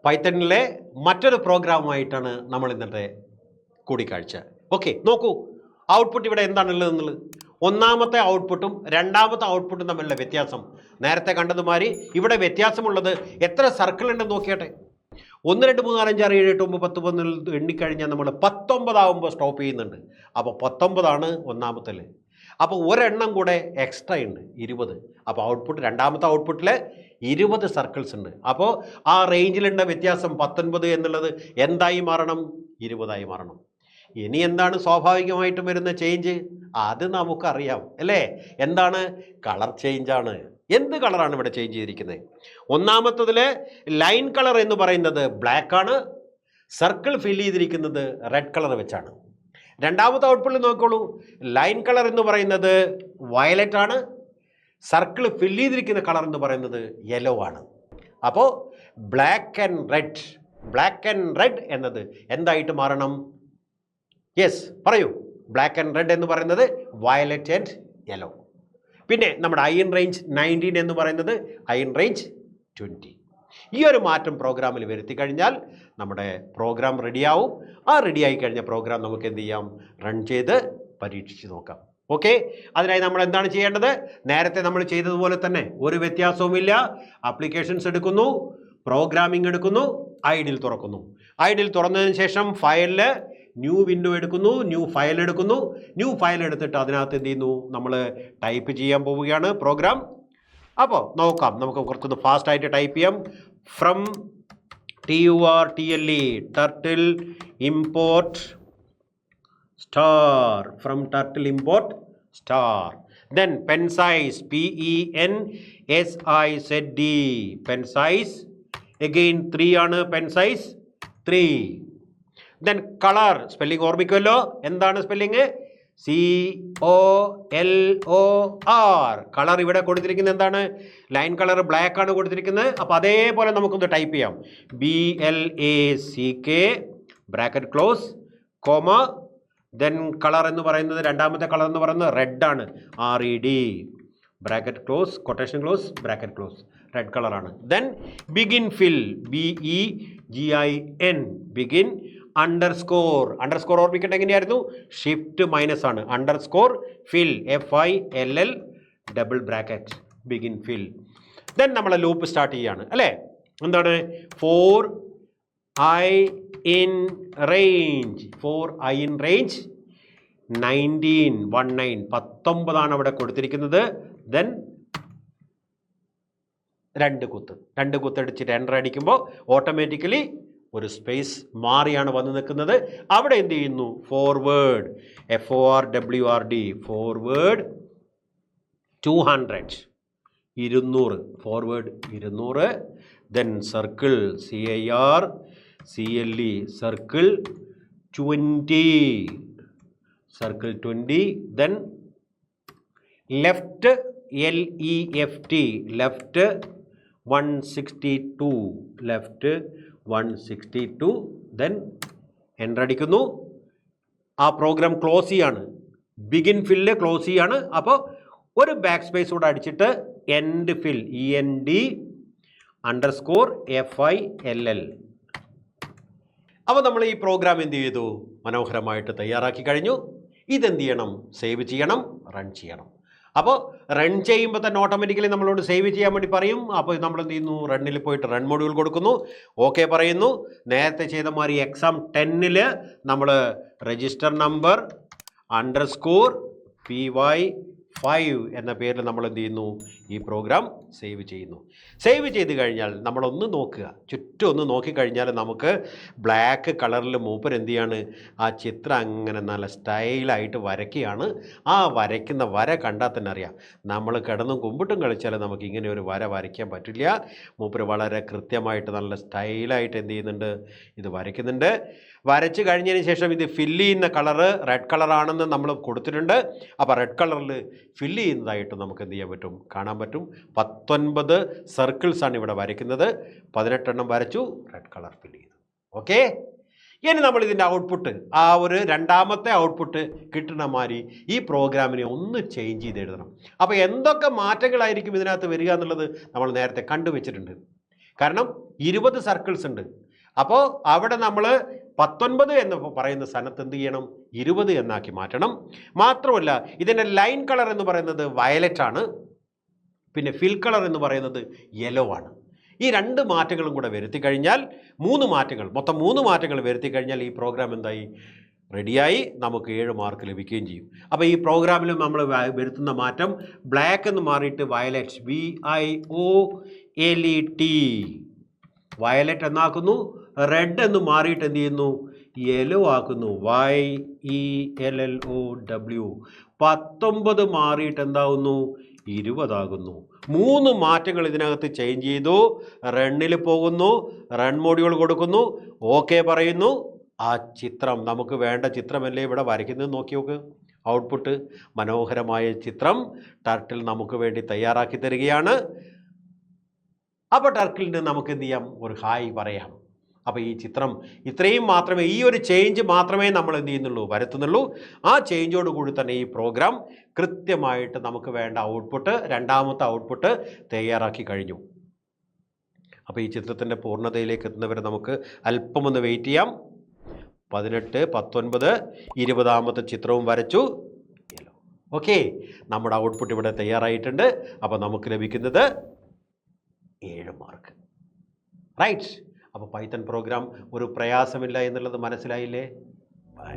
പൈത്തണിലെ മറ്റൊരു പ്രോഗ്രാമുമായിട്ടാണ് നമ്മൾ ഇന്നത്തെ കൂടിക്കാഴ്ച. ഓക്കെ, നോക്കൂ ഔട്ട്പുട്ട് ഇവിടെ എന്താണുള്ളത് എന്നുള്ളത്. ഒന്നാമത്തെ ഔട്ട്പുട്ടും രണ്ടാമത്തെ ഔട്ട്പുട്ടും തമ്മിലുള്ള വ്യത്യാസം നേരത്തെ കണ്ടതുമാതിരി ഇവിടെ വ്യത്യാസമുള്ളത് എത്ര സർക്കിൾ ഉണ്ടെന്ന് നോക്കിയാട്ടെ. 1 2 3 4 5 6 7 8 9 10 11 എണ്ണിക്കഴിഞ്ഞാൽ നമ്മൾ 19 ആകുമ്പോൾ സ്റ്റോപ്പ് ചെയ്യുന്നുണ്ട്. അപ്പോൾ 19 ഒന്നാമത്തിൽ. അപ്പോൾ ഒരെണ്ണം കൂടെ എക്സ്ട്രാ ഉണ്ട് 20. അപ്പോൾ ഔട്ട്പുട്ട് രണ്ടാമത്തെ ഔട്ട്പുട്ടിൽ 20 സർക്കിൾസ് ഉണ്ട്. അപ്പോൾ ആ റേഞ്ചിലുള്ള വ്യത്യാസം 19 എന്നുള്ളത് എന്തായി മാറണം? 20 മാറണം. ഇനി എന്താണ് സ്വാഭാവികമായിട്ടും വരുന്ന ചേഞ്ച്? അത് നമുക്കറിയാം അല്ലേ? എന്താണ്? കളർ ചേഞ്ചാണ്. എന്ത് കളറാണ് ഇവിടെ ചേഞ്ച് ചെയ്തിരിക്കുന്നത്? ഒന്നാമത്തതിൽ ലൈൻ കളർ എന്ന് പറയുന്നത് ബ്ലാക്ക് ആണ്, സർക്കിൾ ഫിൽ ചെയ്തിരിക്കുന്നത് റെഡ് കളർ വെച്ചാണ്. രണ്ടാമത്തെ ഔട്ട്പുട്ടിൽ നോക്കിക്കോളൂ, ലൈൻ കളർ എന്ന് പറയുന്നത് വയലറ്റ് ആണ്, സർക്കിൾ ഫിൽ ചെയ്തിരിക്കുന്ന കളർ എന്ന് പറയുന്നത് യെല്ലോ ആണ്. അപ്പോൾ ബ്ലാക്ക് ആൻഡ് റെഡ് എന്നത് എന്തായിട്ട് മാറണം? യെസ്, പറയൂ. ബ്ലാക്ക് ആൻഡ് റെഡ് എന്ന് പറയുന്നത് വയലറ്റ് ആൻഡ് യെല്ലോ. പിന്നെ നമ്മുടെ അയൺ റേഞ്ച് 19 എന്ന് പറയുന്നത് അയൺ റേഞ്ച് 20. ഈ ഒരു മാറ്റം പ്രോഗ്രാമിൽ വരുത്തി കഴിഞ്ഞാൽ നമ്മുടെ പ്രോഗ്രാം റെഡിയാവും. ആ റെഡിയായി കഴിഞ്ഞ പ്രോഗ്രാം നമുക്ക് എന്ത് ചെയ്യാം? റൺ ചെയ്ത് പരീക്ഷിച്ച് നോക്കാം. ഓക്കെ, അതിനായി നമ്മൾ എന്താണ് ചെയ്യേണ്ടത്? നേരത്തെ നമ്മൾ ചെയ്തതുപോലെ തന്നെ ഒരു വ്യത്യാസവുമില്ല. ആപ്ലിക്കേഷൻസ് എടുക്കുന്നു, പ്രോഗ്രാമിംഗ് എടുക്കുന്നു, ഐഡിൽ തുറക്കുന്നു. ഐഡിൽ തുറന്നതിന് ശേഷം ഫയലിൽ ന്യൂ വിൻഡോ എടുക്കുന്നു, ന്യൂ ഫയൽ എടുക്കുന്നു. ന്യൂ ഫയൽ എടുത്തിട്ട് അതിനകത്ത് എന്ത് ചെയ്യുന്നു? നമ്മൾ ടൈപ്പ് ചെയ്യാൻ പോവുകയാണ് പ്രോഗ്രാം. അപ്പോൾ നോക്കാം, നമുക്ക് കുറച്ചൊന്ന് ഫാസ്റ്റായിട്ട് ടൈപ്പ് ചെയ്യാം. From TURTLE turtle import star, from turtle import star. Then pen size PENSIZD, pen size again 3 ആണ്, pen size 3. Then colour, spelling ഓർമ്മിക്കുമല്ലോ. എന്താണ് സ്പെല്ലിങ്? COLOR. കളർ ഇവിടെ കൊടുത്തിരിക്കുന്നത് എന്താണ്? ലൈൻ കളർ ബ്ലാക്ക് ആണ് കൊടുത്തിരിക്കുന്നത്. അപ്പോൾ അതേപോലെ നമുക്കൊന്ന് ടൈപ്പ് ചെയ്യാം. BLACK bracket close comma. Then colour എന്ന് പറയുന്നത് രണ്ടാമത്തെ കളർ എന്ന് പറയുന്നത് റെഡ് ആണ്, RED bracket close quotation close bracket close, red കളറാണ്. ദെൻ ബിഗിൻ ഫിൽ BEGIN ബിഗിൻ അണ്ടർസ്കോർ ഓർമ്മിക്കേണ്ട എങ്ങനെയായിരുന്നു? ഷിഫ്റ്റ് മൈനസ് ആണ്. അണ്ടർസ്കോർ ഫിൽ FILL ഡബിൾ ബ്രാക്കറ്റ് ബിഗിൻ ഫിൽ. ദെൻ നമ്മളെ ലൂപ്പ് സ്റ്റാർട്ട് ചെയ്യാണ് അല്ലേ? എന്താണ്? 4 I in range 19 19 അവിടെ കൊടുത്തിരിക്കുന്നത്. ദെൻ 2 കുത്തടിച്ചിട്ട് എൻ്റർ അടിക്കുമ്പോൾ ഓട്ടോമാറ്റിക്കലി ഒരു സ്പേസ് മാറിയാണ് വന്ന് നിൽക്കുന്നത്. അവിടെ എന്ത് ചെയ്യുന്നു? Forward FORWARD forward 200 forward 200. Then circle CIRCLE circle 20. Then left LEFT left 162. Then enter അടിക്കുന്നു. ആ പ്രോഗ്രാം ക്ലോസ് ചെയ്യാണ്, ബിഗിൻ ഫില്ല് ക്ലോസ് ചെയ്യാണ്. അപ്പോൾ ഒരു ബാക്ക് സ്പേസ് കൂടെ അടിച്ചിട്ട് എൻഡ് ഫിൽ END അണ്ടർസ്കോർ FILL. അപ്പോൾ നമ്മൾ ഈ പ്രോഗ്രാം എന്ത് ചെയ്തു? മനോഹരമായിട്ട് തയ്യാറാക്കി കഴിഞ്ഞു. ഇതെന്ത് ചെയ്യണം? സേവ് ചെയ്യണം, റൺ ചെയ്യണം. അപ്പോൾ റൺ ചെയ്യുമ്പോൾ തന്നെ ഓട്ടോമാറ്റിക്കലി നമ്മളോട് സേവ് ചെയ്യാൻ വേണ്ടി പറയും. അപ്പോൾ നമ്മൾ എന്ത് ചെയ്യുന്നു? റണ്ണിൽ പോയിട്ട് റൺ മൊഡ്യൂൾ കൊടുക്കുന്നു, ഓക്കെ പറയുന്നു. നേരത്തെ ചെയ്ത മാതിരി എക്സാം 10 നമ്മൾ രജിസ്റ്റർ നമ്പർ അണ്ടർസ്കോർ PY5 എന്ന പേരിൽ നമ്മൾ എന്ത് ചെയ്യുന്നു? ഈ പ്രോഗ്രാം സേവ് ചെയ്യുന്നു. സേവ് ചെയ്ത് കഴിഞ്ഞാൽ നമ്മളൊന്ന് നോക്കുക, ചുറ്റും ഒന്ന് നോക്കിക്കഴിഞ്ഞാൽ നമുക്ക് ബ്ലാക്ക് കളറിൽ മൂപ്പർ എന്ത് ചെയ്യാണ്? ആ ചിത്രം അങ്ങനെ നല്ല സ്റ്റൈലായിട്ട് വരയ്ക്കുകയാണ്. ആ വരയ്ക്കുന്ന വര കണ്ടാൽ തന്നെ അറിയാം, നമ്മൾ കിടന്നും കുമ്പിട്ടും കളിച്ചാൽ നമുക്ക് ഇങ്ങനെ ഒരു വര വരയ്ക്കാൻ പറ്റില്ല. മൂപ്പർ വളരെ കൃത്യമായിട്ട് നല്ല സ്റ്റൈലായിട്ട് എന്ത് ചെയ്യുന്നുണ്ട്? ഇത് വരയ്ക്കുന്നുണ്ട്. വരച്ച് കഴിഞ്ഞതിന് ശേഷം ഇത് ഫില്ല് ചെയ്യുന്ന കളറ് റെഡ് കളറാണെന്ന് നമ്മൾ കൊടുത്തിട്ടുണ്ട്. അപ്പോൾ റെഡ് കളറിൽ ഫില്ല് ചെയ്യുന്നതായിട്ട് നമുക്ക് എന്ത് ചെയ്യാൻ പറ്റും? കാണാൻ പറ്റും. 19 സർക്കിൾസാണ് ഇവിടെ വരയ്ക്കുന്നത്. 18 എണ്ണം വരച്ചു, റെഡ് കളർ ഫില്ല് ചെയ്തു. ഓക്കെ, ഇനി നമ്മൾ ഇതിൻ്റെ ഔട്ട്പുട്ട്, ആ ഒരു രണ്ടാമത്തെ ഔട്ട്പുട്ട് കിട്ടുന്ന മാതിരി ഈ പ്രോഗ്രാമിനെ ഒന്ന് ചേഞ്ച് ചെയ്ത് എഴുതണം. അപ്പോൾ എന്തൊക്കെ മാറ്റങ്ങളായിരിക്കും ഇതിനകത്ത് വരിക എന്നുള്ളത് നമ്മൾ നേരത്തെ കണ്ടുവച്ചിട്ടുണ്ട്. കാരണം 20 സർക്കിൾസ് ഉണ്ട്. അപ്പോൾ അവിടെ നമ്മൾ 19 എന്ന് പറയുന്ന സ്ഥാനത്ത് എന്ത് ചെയ്യണം, 20 എന്നാക്കി മാറ്റണം. മാത്രമല്ല ഇതിൻ്റെ ലൈൻ കളർ എന്ന് പറയുന്നത് വയലറ്റ് ആണ്, പിന്നെ ഫിൽ കളർ എന്ന് പറയുന്നത് യെല്ലോ ആണ്. ഈ 2 മാറ്റങ്ങളും കൂടെ വരുത്തി കഴിഞ്ഞാൽ 3 മാറ്റങ്ങൾ, മൊത്തം 3 മാറ്റങ്ങൾ വരുത്തി കഴിഞ്ഞാൽ ഈ പ്രോഗ്രാം എന്തായി, റെഡിയായി, നമുക്ക് 7 മാർക്ക് ലഭിക്കുകയും ചെയ്യും. അപ്പോൾ ഈ പ്രോഗ്രാമിൽ നമ്മൾ വരുത്തുന്ന മാറ്റം ബ്ലാക്ക് എന്ന് മാറിയിട്ട് വയലറ്റ്, VIOLET, വയലറ്റ് എന്നാക്കുന്നു. റെഡ് എന്ന് മാറിയിട്ട് എന്ത് ചെയ്യുന്നു, യെല്ലോ ആക്കുന്നു, YELLOW. 19 മാറിയിട്ട് എന്താകുന്നു, 20 ആകുന്നു. 3 മാറ്റങ്ങൾ ഇതിനകത്ത് ചേഞ്ച് ചെയ്തു. റണ്ണിൽ പോകുന്നു, റൺ മോഡ്യൂൾ കൊടുക്കുന്നു, ഓക്കെ പറയുന്നു. ആ ചിത്രം, നമുക്ക് വേണ്ട ചിത്രമല്ലേ ഇവിടെ വരയ്ക്കുന്നത്, നോക്കി നോക്ക്. ഔട്ട്പുട്ട് മനോഹരമായ ചിത്രം ടർട്ടിൽ നമുക്ക് വേണ്ടി തയ്യാറാക്കി തരികയാണ്. അപ്പോൾ ടർട്ടിലിന് നമുക്ക് എന്ത് ചെയ്യാം, ഒരു ഹായ് പറയാം. അപ്പോൾ ഈ ചിത്രം ഇത്രയും മാത്രമേ, ഈ ഒരു ചേഞ്ച് മാത്രമേ നമ്മൾ എന്ത് ചെയ്യുന്നുള്ളൂ, വരുത്തുന്നുള്ളൂ. ആ ചേഞ്ചോട് കൂടി തന്നെ ഈ പ്രോഗ്രാം കൃത്യമായിട്ട് നമുക്ക് വേണ്ട ഔട്ട്പുട്ട്, രണ്ടാമത്തെ ഔട്ട്പുട്ട് തയ്യാറാക്കി കഴിഞ്ഞു. അപ്പോൾ ഈ ചിത്രത്തിൻ്റെ പൂർണ്ണതയിലേക്ക് എത്തുന്നവരെ നമുക്ക് അല്പമൊന്ന് വെയിറ്റ് ചെയ്യാം. 18, 19, 20ാമത്തെ ചിത്രവും വരച്ചു. ഓക്കെ, നമ്മുടെ ഔട്ട്പുട്ട് ഇവിടെ തയ്യാറായിട്ടുണ്ട്. അപ്പോൾ നമുക്ക് ലഭിക്കുന്നത് 7 മാർക്ക്. റൈറ്റ്. അപ്പോൾ പൈത്തൺ പ്രോഗ്രാം ഒരു പ്രയാസമില്ല എന്നുള്ളത് മനസ്സിലായില്ലേ? ബൈ.